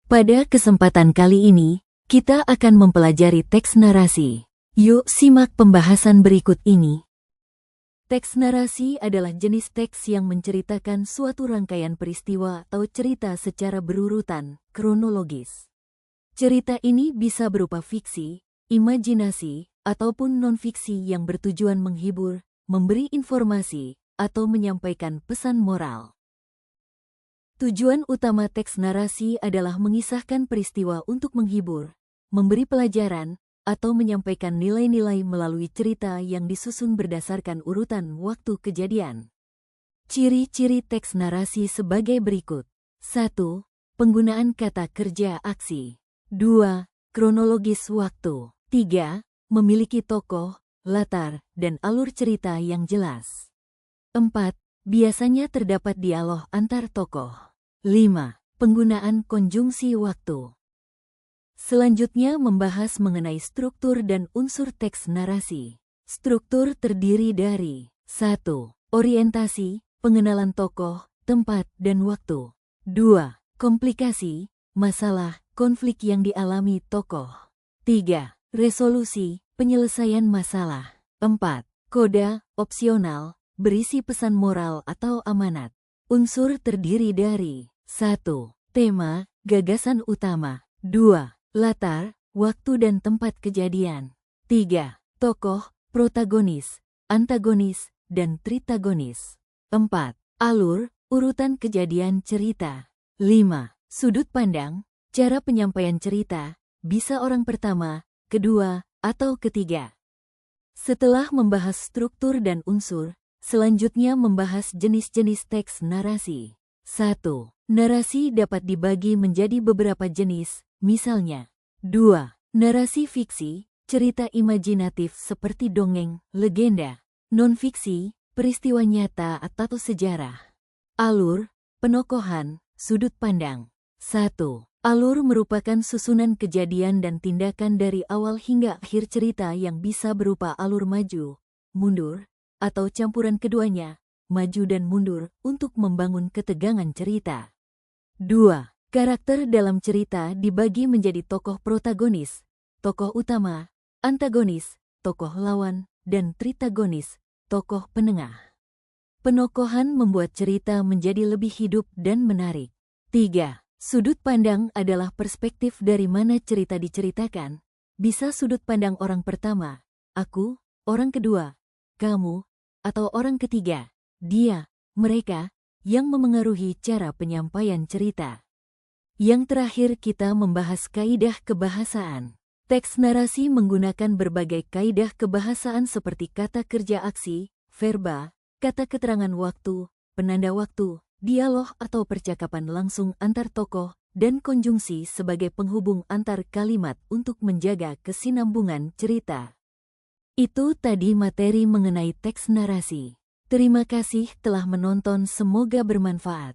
Pada kesempatan kali ini, kita akan mempelajari teks narasi. Yuk simak pembahasan berikut ini. Teks narasi adalah jenis teks yang menceritakan suatu rangkaian peristiwa atau cerita secara berurutan, kronologis. Cerita ini bisa berupa fiksi, imajinasi, ataupun non-fiksi yang bertujuan menghibur, memberi informasi, atau menyampaikan pesan moral. Tujuan utama teks narasi adalah mengisahkan peristiwa untuk menghibur, memberi pelajaran, atau menyampaikan nilai-nilai melalui cerita yang disusun berdasarkan urutan waktu kejadian. Ciri-ciri teks narasi sebagai berikut. 1. Penggunaan kata kerja aksi. 2. Kronologis waktu. 3. Memiliki tokoh, latar, dan alur cerita yang jelas. 4. Biasanya terdapat dialog antar tokoh. 5. Penggunaan konjungsi waktu. Selanjutnya membahas mengenai struktur dan unsur teks narasi. Struktur terdiri dari 1. Orientasi, pengenalan tokoh, tempat, dan waktu. 2. Komplikasi, masalah, konflik yang dialami tokoh. 3. Resolusi, penyelesaian masalah. 4. Koda, opsional, berisi pesan moral atau amanat. Unsur terdiri dari 1. Tema, gagasan utama. 2. Latar, waktu dan tempat kejadian. 3. Tokoh, protagonis, antagonis, dan tritagonis. 4. Alur, urutan kejadian cerita. 5. Sudut pandang, cara penyampaian cerita, bisa orang pertama, kedua, atau ketiga. Setelah membahas struktur dan unsur, selanjutnya membahas jenis-jenis teks narasi. 1. Narasi dapat dibagi menjadi beberapa jenis, misalnya. 2. Narasi fiksi, cerita imajinatif seperti dongeng, legenda. Non-fiksi, peristiwa nyata atau sejarah. Alur, penokohan, sudut pandang. 1. Alur merupakan susunan kejadian dan tindakan dari awal hingga akhir cerita yang bisa berupa alur maju, mundur, atau campuran keduanya, maju dan mundur, untuk membangun ketegangan cerita. 2. Karakter dalam cerita dibagi menjadi tokoh protagonis, tokoh utama, antagonis, tokoh lawan, dan tritagonis, tokoh penengah. Penokohan membuat cerita menjadi lebih hidup dan menarik. 3. Sudut pandang adalah perspektif dari mana cerita diceritakan. Bisa sudut pandang orang pertama, aku, orang kedua, kamu, atau orang ketiga, dia, mereka, yang memengaruhi cara penyampaian cerita. Yang terakhir kita membahas kaidah kebahasaan. Teks narasi menggunakan berbagai kaidah kebahasaan seperti kata kerja aksi, verba, kata keterangan waktu, penanda waktu, dialog atau percakapan langsung antar tokoh, dan konjungsi sebagai penghubung antar kalimat untuk menjaga kesinambungan cerita. Itu tadi materi mengenai teks narasi. Terima kasih telah menonton, semoga bermanfaat.